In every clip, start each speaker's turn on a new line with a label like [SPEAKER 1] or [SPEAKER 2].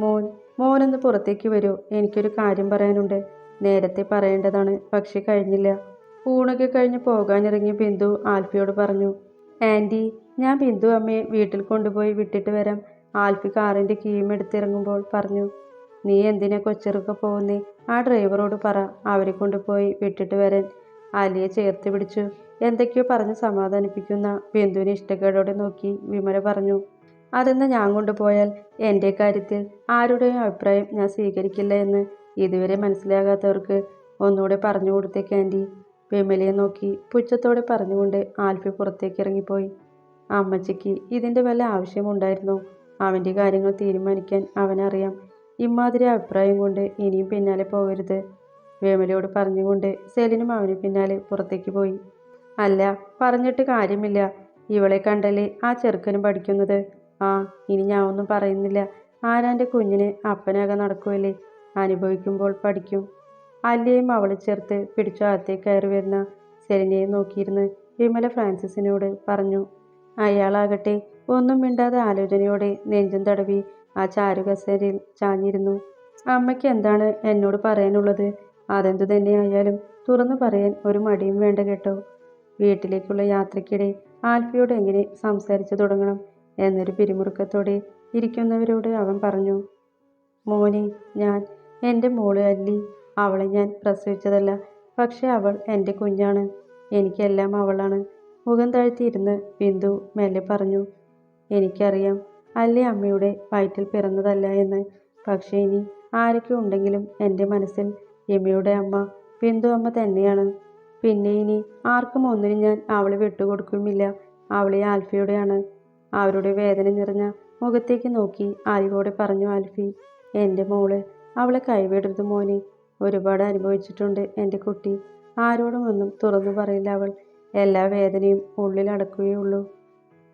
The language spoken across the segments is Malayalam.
[SPEAKER 1] മോൻ മോനൊന്ന് പുറത്തേക്ക് വരൂ, എനിക്കൊരു കാര്യം പറയാനുണ്ട്. നേരത്തെ പറയേണ്ടതാണ്, പക്ഷെ കഴിഞ്ഞില്ല. ഊണൊക്കെ കഴിഞ്ഞ് പോകാനിറങ്ങിയ ബിന്ദു ആൽഫിയോട് പറഞ്ഞു. ആൻറ്റി, ഞാൻ ബിന്ദു അമ്മയെ വീട്ടിൽ കൊണ്ടുപോയി വിട്ടിട്ട് വരാം. ആൽഫി കാറിൻ്റെ കീയും എടുത്തിറങ്ങുമ്പോൾ പറഞ്ഞു. നീ എന്തിനാ കൊച്ചിറക്കെ പോകുന്നേ? ആ ഡ്രൈവറോട് പറ അവരെ കൊണ്ടുപോയി വിട്ടിട്ട് വരാൻ. അലിയെ ചേർത്ത് പിടിച്ചു എന്തൊക്കെയോ പറഞ്ഞ് സമാധാനിപ്പിക്കുന്ന ബിന്ദുവിനെ ഇഷ്ടക്കേടോടെ നോക്കി വിമല പറഞ്ഞു. അതെന്ന് ഞാൻ കൊണ്ടുപോയാൽ എൻ്റെ കാര്യത്തിൽ ആരുടെയും അഭിപ്രായം ഞാൻ സ്വീകരിക്കില്ല എന്ന് ഇതുവരെ മനസ്സിലാകാത്തവർക്ക് ഒന്നുകൂടെ പറഞ്ഞു കൊടുത്തേക്ക് ആൻറ്റി. വിമലയെ നോക്കി പുച്ഛത്തോടെ പറഞ്ഞുകൊണ്ട് ആൽഫി പുറത്തേക്ക് ഇറങ്ങിപ്പോയി. അമ്മച്ചിക്ക് ഇതിൻ്റെ വല്ല ആവശ്യമുണ്ടായിരുന്നോ? അവൻ്റെ കാര്യങ്ങൾ തീരുമാനിക്കാൻ അവനറിയാം. ഇമ്മാതിരി അഭിപ്രായം കൊണ്ട് ഇനിയും പിന്നാലെ പോകരുത്. വിമലയോട് പറഞ്ഞുകൊണ്ട് സെലിനും അവന് പിന്നാലെ പുറത്തേക്ക് പോയി. അല്ല, പറഞ്ഞിട്ട് കാര്യമില്ല. ഇവളെ കണ്ടല്ലേ ആ ചെറുക്കനും പഠിക്കുന്നത്. ആ, ഇനി ഞാൻ ഒന്നും പറയുന്നില്ല. ആരാൻ്റെ കുഞ്ഞിന് അപ്പനാകെ നടക്കുമല്ലേ, അനുഭവിക്കുമ്പോൾ പഠിക്കും. അല്ലയും അവളെ ചേർത്ത് പിടിച്ചു അകത്തേക്ക് കയറി വരുന്ന സെലിനെയും നോക്കിയിരുന്ന് വിമല ഫ്രാൻസിസിനോട് പറഞ്ഞു. അയാളാകട്ടെ ഒന്നും മിണ്ടാതെ ആലോചനയോടെ നെഞ്ചും തടവി ആ ചാരുകസേരയിൽ ചാഞ്ഞിരുന്നു. അമ്മയ്ക്ക് എന്താണ് എന്നോട് പറയാനുള്ളത്? അതെന്തു തന്നെയായാലും തുറന്നു പറയാൻ ഒരു മടിയും വേണ്ട കേട്ടോ. വീട്ടിലേക്കുള്ള യാത്രയ്ക്കിടെ ആൽഫിയോട് എങ്ങനെ സംസാരിച്ചു തുടങ്ങണം എന്നൊരു പിരിമുറുക്കത്തോടെ ഇരിക്കുന്നവരോട് അവൻ പറഞ്ഞു. മോനെ, എൻ്റെ മോള് അല്ലി, അവളെ ഞാൻ പ്രസവിച്ചതല്ല. പക്ഷെ അവൾ എൻ്റെ കുഞ്ഞാണ്. എനിക്കെല്ലാം അവളാണ്. മുഖം താഴ്ത്തിയിരുന്ന് ബിന്ദു മെല്ലെ പറഞ്ഞു. എനിക്കറിയാം അല്ലി അമ്മയുടെ വയറ്റിൽ പിറന്നതല്ല എന്ന്. പക്ഷേ ഇനി ആരൊക്കെ ഉണ്ടെങ്കിലും എൻ്റെ മനസ്സിൽ യമയുടെ അമ്മ ബിന്ദു അമ്മ തന്നെയാണ്. പിന്നെ ഇനി ആർക്കും ഒന്നിനും ഞാൻ അവളെ വിട്ടുകൊടുക്കുമില്ല. അവളെ ആൽഫിയുടെയാണ്. അവരുടെ വേദന നിറഞ്ഞ മുഖത്തേക്ക് നോക്കി അലിവോടെ പറഞ്ഞു ആൽഫി. എൻ്റെ മോള്, അവളെ കൈവിടരുത് മോനെ. ഒരുപാട് അനുഭവിച്ചിട്ടുണ്ട് എൻ്റെ കുട്ടി. ആരോടും ഒന്നും തുറന്നു പറയില്ല അവൾ. എല്ലാ വേദനയും ഉള്ളിൽ അടക്കുകയുള്ളൂ.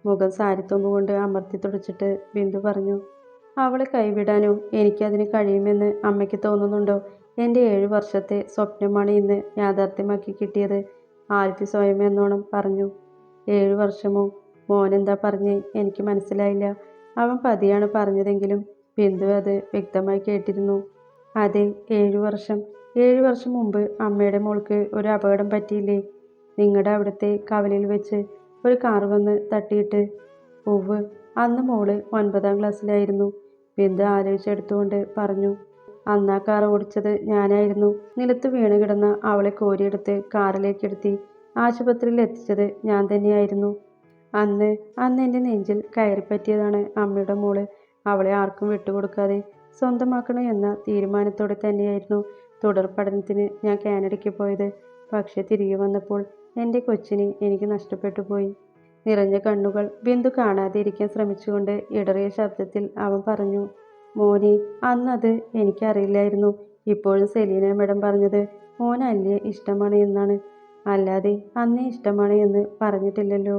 [SPEAKER 1] മുഖം സാരിത്തുമ്പ് കൊണ്ട് അമർത്തി തുടച്ചിട്ട് ബിന്ദു പറഞ്ഞു. അവളെ കൈവിടാനോ എനിക്കതിന് കഴിയുമെന്ന് അമ്മയ്ക്ക് തോന്നുന്നുണ്ടോ? എൻ്റെ 7 വർഷത്തെ സ്വപ്നമാണ് ഇന്ന് യാഥാർത്ഥ്യമാക്കി കിട്ടിയത്, ആൽഫി സ്വയം എന്നോണം പറഞ്ഞു. 7 വർഷമോ? മോനെന്താ പറഞ്ഞേ? എനിക്ക് മനസ്സിലായില്ല. അവൻ പതിയാണ് പറഞ്ഞതെങ്കിലും ബിന്ദു അത് വ്യക്തമായി കേട്ടിരുന്നു. അതെ, 7 വർഷം. 7 വർഷം മുമ്പ് അമ്മയുടെ മോൾക്ക് ഒരു അപകടം പറ്റിയില്ലേ? നിങ്ങളുടെ അവിടുത്തെ കവലയിൽ വെച്ച് ഒരു കാർ വന്ന് തട്ടിയിട്ട്. ഉവ്, അന്ന് മോള് 9ാം ക്ലാസ്സിലായിരുന്നു. ബിന്ദു ആലോചിച്ചെടുത്തുകൊണ്ട് പറഞ്ഞു. അന്ന് ആ കാർ ഓടിച്ചത് ഞാനായിരുന്നു. നിലത്ത് വീണ് കിടന്ന അവളെ കോരിയെടുത്ത് കാറിലേക്കെടുത്തി ആശുപത്രിയിൽ എത്തിച്ചത് ഞാൻ തന്നെയായിരുന്നു. അന്ന് എൻ്റെ നെഞ്ചിൽ കയറിപ്പറ്റിയതാണ് അമ്മയുടെ മോള്. അവളെ ആർക്കും വിട്ടുകൊടുക്കാതെ സ്വന്തമാക്കണം എന്ന തീരുമാനത്തോടെ തന്നെയായിരുന്നു തുടർ പഠനത്തിന് ഞാൻ കാനഡയ്ക്ക് പോയത്. പക്ഷെ തിരികെ വന്നപ്പോൾ എൻ്റെ കൊച്ചിനെ എനിക്ക് നഷ്ടപ്പെട്ടു പോയി. നിറഞ്ഞ കണ്ണുകൾ ബിന്ദു കാണാതെ ഇരിക്കാൻ ശ്രമിച്ചുകൊണ്ട് ഇടറിയ ശബ്ദത്തിൽ അവൻ പറഞ്ഞു. മോനെ, അന്നത് എനിക്കറിയില്ലായിരുന്നു. ഇപ്പോഴും സെലീന മേഡം പറഞ്ഞത് മോൻ അല്ലിയെ ഇഷ്ടമാണ് എന്നാണ്. അല്ലാതെ അന്നേ ഇഷ്ടമാണ് എന്ന് പറഞ്ഞിട്ടില്ലല്ലോ.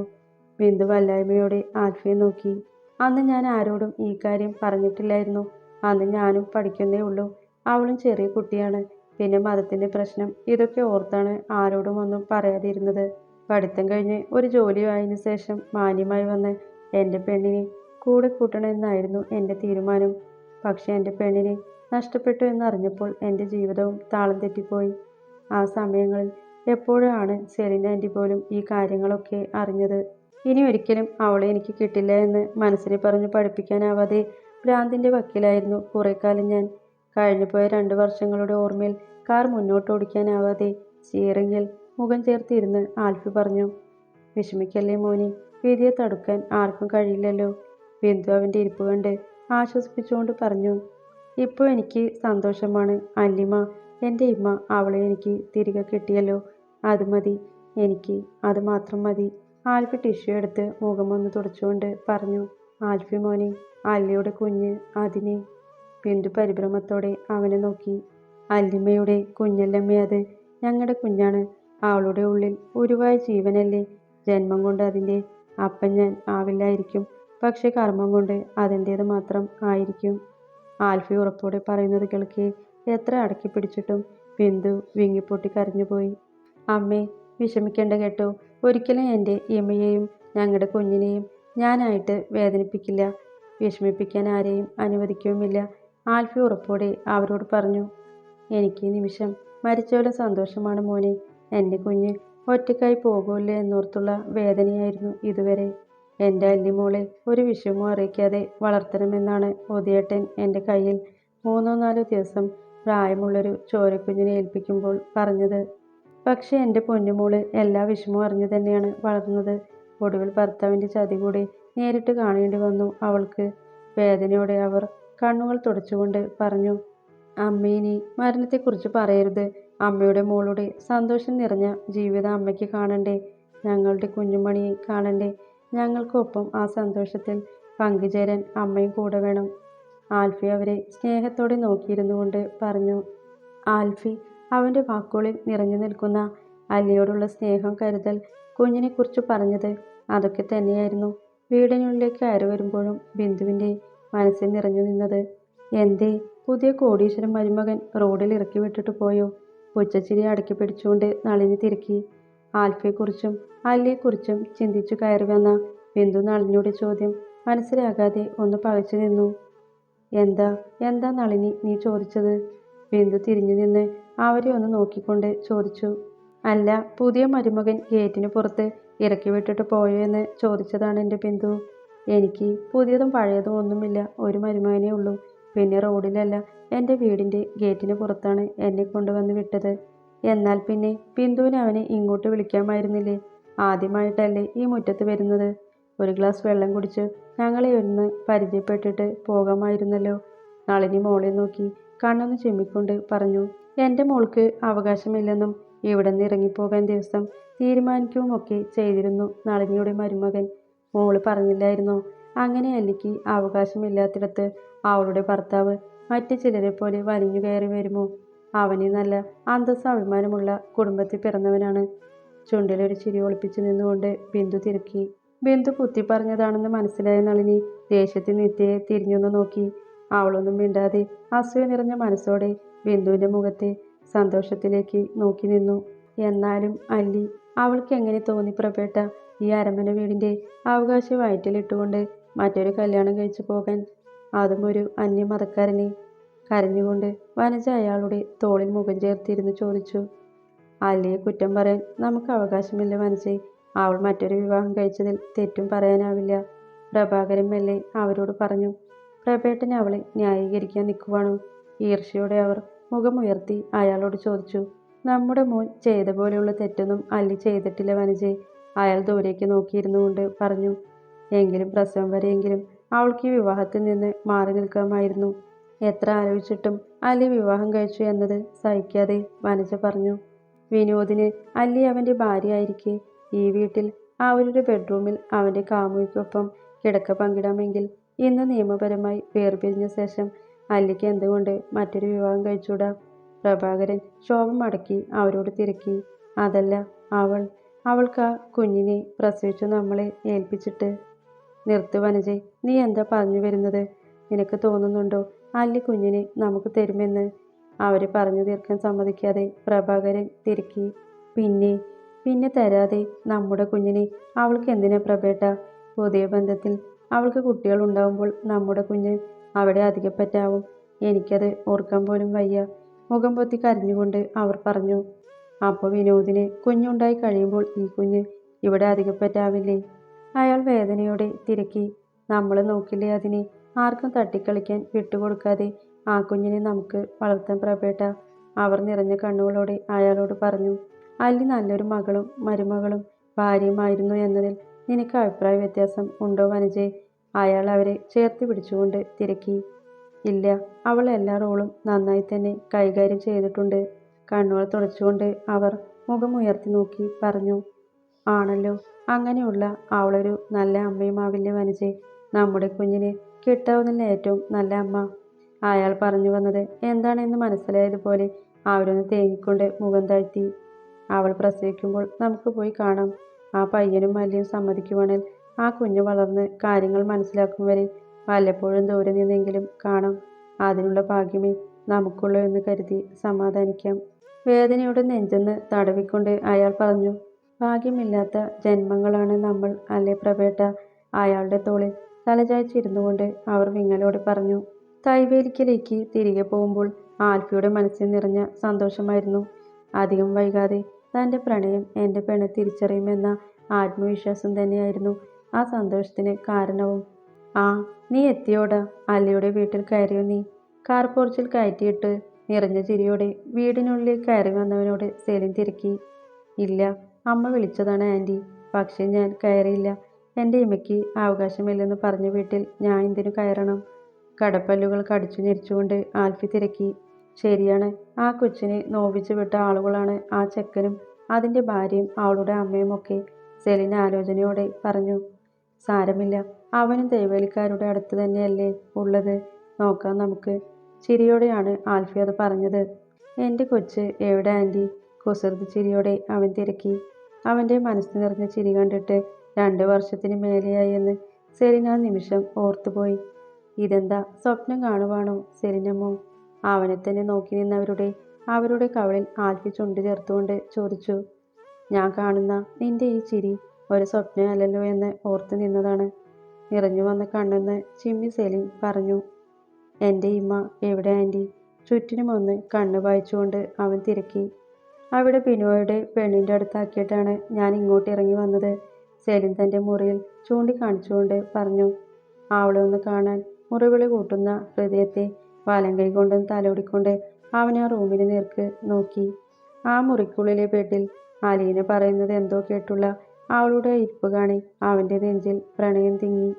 [SPEAKER 1] ബിന്ദു വല്ലായ്മയോടെ ആൽഫിയെ നോക്കി. അന്ന് ഞാൻ ആരോടും ഈ കാര്യം പറഞ്ഞിട്ടില്ലായിരുന്നു. അന്ന് ഞാനും പഠിക്കുന്നേ ഉള്ളൂ. അവളും ചെറിയ കുട്ടിയാണ്. പിന്നെ മതത്തിൻ്റെ പ്രശ്നം, ഇതൊക്കെ ഓർത്താണ് ആരോടും ഒന്നും പറയാതിരുന്നത്. പഠിത്തം കഴിഞ്ഞ് ഒരു ജോലി ആയതിനു ശേഷം മാന്യമായി വന്ന് എൻ്റെ പെണ്ണിനെ കൂടെ കൂട്ടണമെന്നായിരുന്നു എൻ്റെ തീരുമാനം. പക്ഷെ എൻ്റെ പെണ്ണിനെ നഷ്ടപ്പെട്ടു എന്നറിഞ്ഞപ്പോൾ എൻ്റെ ജീവിതവും താളം തെറ്റിപ്പോയി. ആ സമയങ്ങളിൽ എപ്പോഴാണ് സെലിന ആൻറ്റി പോലും ഈ കാര്യങ്ങളൊക്കെ അറിഞ്ഞത്. ഇനി ഒരിക്കലും അവളെ എനിക്ക് കിട്ടില്ല എന്ന് മനസ്സിനെ പറഞ്ഞ് പഠിപ്പിക്കാനാവാതെ ഭ്രാന്തിൻ്റെ വക്കിലായിരുന്നു കുറേ കാലം ഞാൻ. കഴിഞ്ഞുപോയ 2 വർഷങ്ങളുടെ ഓർമ്മയിൽ കാർ മുന്നോട്ടോടിക്കാനാവാതെ സ്റ്റിയറിങ്ങിൽ മുഖം ചേർത്തിരുന്ന് ആൽഫി പറഞ്ഞു. വിഷമിക്കല്ലേ മോനെ, വിധിയെ തടുക്കാൻ ആർക്കും കഴിയില്ലല്ലോ. ബിന്ദു അവൻ്റെ ഇരിപ്പ് കണ്ട് ആശ്വസിപ്പിച്ചുകൊണ്ട് പറഞ്ഞു. ഇപ്പോൾ എനിക്ക് സന്തോഷമാണ് അല്ലിമ. എൻ്റെ ഇമ്മ, അവളെ എനിക്ക് തിരികെ കിട്ടിയല്ലോ. അത് മതി എനിക്ക്, അത് മാത്രം മതി. ആൽഫി ടിഷ്യൂ എടുത്ത് മുഖമൊന്ന് തുടച്ചുകൊണ്ട് പറഞ്ഞു. ആൽഫി മോനെ, അല്ലിയുടെ കുഞ്ഞ്, അതിനെ. ബിന്ദു പരിഭ്രമത്തോടെ അവനെ നോക്കി. അല്ലിമ്മയുടെ കുഞ്ഞല്ലമ്മേ അത്. ഞങ്ങളുടെ കുഞ്ഞാണ്. അവളുടെ ഉള്ളിൽ ഉരുവായ ജീവനല്ലേ. ജന്മം കൊണ്ട് അതിൻ്റെ അപ്പൻ ഞാൻ ആവില്ലായിരിക്കും. പക്ഷെ കർമ്മം കൊണ്ട് അതിൻ്റേത് മാത്രം ആയിരിക്കും. ആൽഫി ഉറപ്പോടെ പറയുന്നത് കേൾക്കെ എത്ര അടക്കി പിടിച്ചിട്ടും ബിന്ദു വിങ്ങിപ്പൊട്ടി കരഞ്ഞുപോയി. അമ്മേ, വിഷമിക്കേണ്ട കേട്ടോ. ഒരിക്കലും എൻ്റെ ഇമ്മയെയും ഞങ്ങളുടെ കുഞ്ഞിനെയും ഞാനായിട്ട് വേദനിപ്പിക്കില്ല. വിഷമിപ്പിക്കാൻ ആരെയും അനുവദിക്കുകയുമില്ല. ആൽഫി ഉറപ്പോടെ അവരോട് പറഞ്ഞു. എനിക്ക് ഈ നിമിഷം മരിച്ചവരുടെ സന്തോഷമാണ് മോനെ. എൻ്റെ കുഞ്ഞ് ഒറ്റയ്ക്കായി പോകുമല്ലേ എന്നോർത്തുള്ള വേദനയായിരുന്നു ഇതുവരെ. എൻ്റെ അല്ലിമോളെ ഒരു വിഷമവും അറിയിക്കാതെ വളർത്തണമെന്നാണ് ഉദയേട്ടൻ എൻ്റെ കയ്യിൽ 3-4 ദിവസം പ്രായമുള്ളൊരു ചോരക്കുഞ്ഞിനെ ഏൽപ്പിക്കുമ്പോൾ പറഞ്ഞത്. പക്ഷേ എൻ്റെ പൊന്നുമോള് എല്ലാ വിഷമവും അറിഞ്ഞു തന്നെയാണ് വളർന്നത്. ഒടുവിൽ ഭർത്താവിൻ്റെ ചതി കൂടി നേരിട്ട് കാണേണ്ടി വന്നു അവൾക്ക്. വേദനയോടെ അവർ കണ്ണുകൾ തുടച്ചുകൊണ്ട് പറഞ്ഞു. അമ്മയിനി മരണത്തെക്കുറിച്ച് പറയരുത്. അമ്മയുടെ മോളുടെ സന്തോഷം നിറഞ്ഞ ജീവിതം അമ്മയ്ക്ക് കാണണ്ടേ? ഞങ്ങളുടെ കുഞ്ഞുമണിയെ കാണണ്ടേ? ഞങ്ങൾക്കൊപ്പം ആ സന്തോഷത്തിൽ പങ്കുചേരാൻ അമ്മയും കൂടെ വേണം. ആൽഫി അവരെ സ്നേഹത്തോടെ നോക്കിയിരുന്നു കൊണ്ട് പറഞ്ഞു. ആൽഫി അവൻ്റെ വാക്കുകളിൽ നിറഞ്ഞു നിൽക്കുന്ന അല്ലിയോടുള്ള സ്നേഹം, കരുതൽ, കുഞ്ഞിനെക്കുറിച്ച് പറഞ്ഞത് അതൊക്കെ തന്നെയായിരുന്നു വീടിനുള്ളിലേക്ക് കയറി വരുമ്പോഴും ബിന്ദുവിൻ്റെ മനസ്സിൽ നിറഞ്ഞു നിന്നത്. എന്തേ, പുതിയ കോടീശ്വരൻ മരുമകൻ റോഡിൽ ഇറക്കി വിട്ടിട്ട് പോയോ? ഉച്ചച്ചിരി അടക്കി പിടിച്ചുകൊണ്ട് നളിനി തിരക്കി. ആൽഫയെക്കുറിച്ചും അല്ലിയെക്കുറിച്ചും ചിന്തിച്ചു കയറി വന്ന ബിന്ദു നളിനിയുടെ ചോദ്യം മനസ്സിലാകാതെ ഒന്ന് പകച്ചു നിന്നു. എന്താ എന്താ നളിനി നീ ചോദിച്ചത്? ബിന്ദു തിരിഞ്ഞു നിന്ന് അവരെ ഒന്ന് നോക്കിക്കൊണ്ട് ചോദിച്ചു. അല്ല, പുതിയ മരുമകൻ ഗേറ്റിന് പുറത്ത് ഇറക്കി വിട്ടിട്ട് പോയോ എന്ന് ചോദിച്ചതാണ് എൻ്റെ ബിന്ദു. എനിക്ക് പുതിയതും പഴയതും ഒന്നുമില്ല, ഒരു മരുമകനേ ഉള്ളൂ. പിന്നെ റോഡിലല്ല, എൻ്റെ വീടിൻ്റെ ഗേറ്റിന് പുറത്താണ് എന്നെ കൊണ്ടുവന്ന് വിട്ടത്. എന്നാൽ പിന്നെ ബിന്ദുവിന് അവനെ ഇങ്ങോട്ട് വിളിക്കാമായിരുന്നില്ലേ? ആദ്യമായിട്ടല്ലേ ഈ മുറ്റത്ത് വരുന്നത്? ഒരു ഗ്ലാസ് വെള്ളം കുടിച്ച് ഞങ്ങളെ ഒന്ന് പരിചയപ്പെട്ടിട്ട് പോകാമായിരുന്നല്ലോ. നളിനി മോളെ നോക്കി കണ്ണൊന്ന് ചിമ്മിക്കൊണ്ട് പറഞ്ഞു. എൻ്റെ മോൾക്ക് അവകാശമില്ലെന്നും ഇവിടെ നിന്ന് ഇറങ്ങിപ്പോകാൻ ദിവസം തീരുമാനിക്കുകയുമൊക്കെ ചെയ്തിരുന്നു നളിനിയുടെ മരുമകൻ. മോള് പറഞ്ഞില്ലായിരുന്നോ? അങ്ങനെ അല്ലിക്ക് അവകാശമില്ലാത്തിടത്ത് അവളുടെ ഭർത്താവ് മറ്റു ചിലരെ പോലെ വലിഞ്ഞു കയറി വരുമോ? അവന് നല്ല അന്തസ്സ് അഭിമാനമുള്ള കുടുംബത്തിൽ പിറന്നവനാണ്. ചുണ്ടിലൊരു ചിരി ഒളിപ്പിച്ചു നിന്നുകൊണ്ട് ബിന്ദു തിരുക്കി. ബിന്ദു കുത്തി പറഞ്ഞതാണെന്ന് മനസ്സിലായ നളിനി ദേഷ്യത്തിൽ നിത്യയെ തിരിഞ്ഞൊന്ന് നോക്കി. അവളൊന്നും മിണ്ടാതെ അസൂയ നിറഞ്ഞ മനസ്സോടെ ബിന്ദുവിൻ്റെ മുഖത്തെ സന്തോഷത്തിലേക്ക് നോക്കി നിന്നു. എന്നാലും അല്ലി, അവൾക്ക് എങ്ങനെ തോന്നി പ്രഭേട്ട ഈ അരമന വീടിൻ്റെ അവകാശം വയറ്റിലിട്ടുകൊണ്ട് മറ്റൊരു കല്യാണം കഴിച്ചു പോകാൻ? അതും ഒരു അന്യമതക്കാരനെ? കരഞ്ഞുകൊണ്ട് വനജ അയാളുടെ തോളിൽ മുഖം ചേർത്തിരുന്ന് ചോദിച്ചു. അല്ലിയെ കുറ്റം പറയാൻ നമുക്ക് അവകാശമില്ല വനജെ. അവൾ മറ്റൊരു വിവാഹം കഴിച്ചതിൽ തെറ്റും പറയാനാവില്ല. പ്രഭാകരൻ മെല്ലെ അവരോട് പറഞ്ഞു. പ്രഭേട്ടനെ അവളെ ന്യായീകരിക്കാൻ നിൽക്കുവാണോ? ഈർഷ്യയോടെ അവർ മുഖമുയർത്തി അയാളോട് ചോദിച്ചു. നമ്മുടെ മോൻ ചെയ്ത പോലെയുള്ള തെറ്റൊന്നും അല്ലി ചെയ്തിട്ടില്ല വനജെ. അയാൾ ദൂരേക്ക് നോക്കിയിരുന്നു കൊണ്ട് പറഞ്ഞു. എങ്കിലും പ്രസവം വരെയെങ്കിലും അവൾക്ക് ഈ വിവാഹത്തിൽ നിന്ന് മാറി നിൽക്കാമായിരുന്നു. എത്ര ആലോചിച്ചിട്ടും അല്ലി വിവാഹം കഴിച്ചു എന്നത് സഹിക്കാതെ വനജ പറഞ്ഞു. വിനോദിന് അല്ലി അവൻ്റെ ഭാര്യയായിരിക്കെ ഈ വീട്ടിൽ അവരുടെ ബെഡ്റൂമിൽ അവൻ്റെ കാമുകിക്കൊപ്പം കിടക്ക പങ്കിടാമെങ്കിൽ ഇന്ന് നിയമപരമായി വേർപിരിഞ്ഞ ശേഷം അല്ലിക്ക് എന്തുകൊണ്ട് മറ്റൊരു വിവാഹം കഴിച്ചൂടാ? പ്രഭാകരൻ ശോഭം അടക്കി അവരോട് തിരക്കി. അതല്ല, അവൾക്ക് ആ കുഞ്ഞിനെ പ്രസവിച്ചു നമ്മളെ ഏൽപ്പിച്ചിട്ട്. നിർത്ത് വനജെ, നീ എന്താ പറഞ്ഞു വരുന്നത്? നിനക്ക് തോന്നുന്നുണ്ടോ അല്ലി കുഞ്ഞിനെ നമുക്ക് തരുമെന്ന്? അവരെ പറഞ്ഞു തീർക്കാൻ സമ്മതിക്കാതെ പ്രഭാകരൻ തിരക്കി. പിന്നെ പിന്നെ തരാതെ നമ്മുടെ കുഞ്ഞിനെ അവൾക്ക് എന്തിനാ പ്രഭേട്ട? പുതിയ ബന്ധത്തിൽ അവൾക്ക് കുട്ടികൾ ഉണ്ടാവുമ്പോൾ നമ്മുടെ കുഞ്ഞ് അവിടെ അധികപ്പറ്റാവും. എനിക്കത് ഓർക്കാൻ പോലും വയ്യ. മുഖം പൊത്തി കരഞ്ഞുകൊണ്ട് അവർ പറഞ്ഞു. അപ്പോൾ വിനോദിന് കുഞ്ഞുണ്ടായി കഴിയുമ്പോൾ ഈ കുഞ്ഞ് ഇവിടെ അധികപ്പറ്റാവില്ലേ? അയാൾ വേദനയോടെ തിരക്കി. നമ്മൾ നോക്കില്ലേ അതിനെ? ആർക്കും തട്ടിക്കളിക്കാൻ വിട്ടുകൊടുക്കാതെ ആ കുഞ്ഞിനെ നമുക്ക് വളർത്താൻ പ്രഭേട്ട. അവർ നിറഞ്ഞ കണ്ണുകളോടെ അയാളോട് പറഞ്ഞു. അല്ലി നല്ലൊരു മകളും മരുമകളും ഭാര്യയുമായിരുന്നു എന്നതിൽ നിനക്ക് അഭിപ്രായ വ്യത്യാസം ഉണ്ടോ വനജെ? അയാൾ അവരെ ചേർത്ത് പിടിച്ചുകൊണ്ട് തിരക്കി. ഇല്ല, അവൾ എല്ലാ റോളും നന്നായി തന്നെ കൈകാര്യം ചെയ്തിട്ടുണ്ട്. കണ്ണുകൾ തുടച്ചുകൊണ്ട് അവർ മുഖമുയർത്തി നോക്കി പറഞ്ഞു. ആണല്ലോ, അങ്ങനെയുള്ള അവളൊരു നല്ല അമ്മയുമാവില്ലേ വനജെ? നമ്മുടെ കുഞ്ഞിന് കിട്ടാവുന്ന ഏറ്റവും നല്ല അമ്മ. അയാൾ പറഞ്ഞു വന്നത് എന്താണെന്ന് മനസ്സിലായതുപോലെ അവരൊന്ന് തേങ്ങിക്കൊണ്ട് മുഖം താഴ്ത്തി. അവൾ പ്രസവിക്കുമ്പോൾ നമുക്ക് പോയി കാണാം. ആ പയ്യനും മല്ലിയും സമ്മതിക്കുവാണെങ്കിൽ ആ കുഞ്ഞ് വളർന്ന് കാര്യങ്ങൾ മനസ്സിലാക്കും വരെ വല്ലപ്പോഴും ദൂരെ നിന്നെങ്കിലും കാണാം. അതിനുള്ള ഭാഗ്യമേ നമുക്കുള്ളൂ എന്ന് കരുതി സമാധാനിക്കാം. വേദനയുടെ നെഞ്ചെന്ന് തടവിക്കൊണ്ട് അയാൾ പറഞ്ഞു. ഭാഗ്യമില്ലാത്ത ജന്മങ്ങളാണ് നമ്മൾ അല്ലേ പ്രഭേട്ട? അയാളുടെ തോളിൽ തലചായ്ച്ചിരുന്നു കൊണ്ട് അവർ വിങ്ങലോടെ പറഞ്ഞു. കൈവേലിക്കലേക്ക് തിരികെ പോകുമ്പോൾ ആൽഫിയുടെ മനസ്സിൽ നിറഞ്ഞ സന്തോഷമായിരുന്നു. അധികം വൈകാതെ തൻ്റെ പ്രണയം എൻ്റെ പെണ്ണ് തിരിച്ചറിയുമെന്ന ആത്മവിശ്വാസം തന്നെയായിരുന്നു ആ സന്തോഷത്തിന് കാരണവും. ആ, നീ എത്തിയോടാ? അല്ലയുടെ വീട്ടിൽ കയറിയോ നീ? കാർ പോർച്ചിൽ കയറ്റിയിട്ട് നിറഞ്ഞ ചിരിയോടെ വീടിനുള്ളിൽ കയറി വന്നവനോട് സെലിൻ തിരക്കി. ഇല്ല, അമ്മ വിളിച്ചതാണ് ആൻറ്റി. പക്ഷെ ഞാൻ കയറിയില്ല. എൻ്റെ ഇമ്മയ്ക്ക് അവകാശമില്ലെന്ന് പറഞ്ഞ വീട്ടിൽ ഞാൻ എന്തിനു കയറണം? കടപ്പല്ലുകൾ കടിച്ചു ഞെരിച്ചുകൊണ്ട് ആൽഫി തിരക്കി. ശരിയാണ്, ആ കൊച്ചിനെ നോവിച്ചു വിട്ട ആളുകളാണ് ആ ചെക്കനും അതിൻ്റെ ഭാര്യയും അവളുടെ അമ്മയും ഒക്കെ, സെലിൻ ആലോചനയോടെ പറഞ്ഞു. സാരമില്ല, അവനും ദൈവവേലിക്കാരുടെ അടുത്ത് തന്നെയല്ലേ ഉള്ളത്, നോക്കാം നമുക്ക്. ചിരിയോടെയാണ് ആൽഫി അത് പറഞ്ഞത്. എൻ്റെ കൊച്ച് എവിടെ ആൻറ്റി? കുസൃതി ചിരിയോടെ അവൻ തിരക്കി. അവൻ്റെ മനസ്സ് നിറഞ്ഞ ചിരി കണ്ടിട്ട് 2 വർഷത്തിന് മേലെയായി എന്ന് സെലിൻ ആ നിമിഷം ഓർത്തുപോയി. ഇതെന്താ സ്വപ്നം കാണുവാണോ സെലിനമ്മോ? അവനെ തന്നെ നോക്കി നിന്നവരുടെ കവിളിൽ ആൽഫി ചുണ്ട് ചേർത്തുകൊണ്ട് ചോദിച്ചു. ഞാൻ കാണുന്ന നിന്റെ ഈ ചിരി ഒരു സ്വപ്നമല്ലല്ലോ എന്ന് ഓർത്തു നിന്നതാണ്. നിറഞ്ഞു വന്ന കണ്ണെന്ന് ചിമ്മി സെലിൻ പറഞ്ഞു. എൻ്റെ ഇമ്മ എവിടെ ആൻറ്റി? ചുറ്റിനുമൊന്ന് കണ്ണ് വായിച്ചുകൊണ്ട് അവൻ തിരക്കി. അവിടെ ബിനോയുടെ പെണ്ണിൻ്റെ അടുത്താക്കിയിട്ടാണ് ഞാൻ ഇങ്ങോട്ട് ഇറങ്ങി വന്നത്, സെലിൻ തൻ്റെ മുറിയിൽ ചൂണ്ടിക്കാണിച്ചുകൊണ്ട് പറഞ്ഞു. അവളെ ഒന്ന് കാണാൻ മുറിവിളി കൂട്ടുന്ന ഹൃദയത്തെ വലം കൈകൊണ്ട് തലോടിക്കൊണ്ട് അവൻ ആ റൂമിന് നേർക്ക് നോക്കി. ആ മുറിക്കുള്ളിലെ ബെഡിൽ അലീന പറയുന്നത് എന്തോ കേട്ടുള്ള അവളുടെ ഇരിപ്പ് കാണി അവൻ്റെ നെഞ്ചിൽ പ്രണയം തിങ്ങി.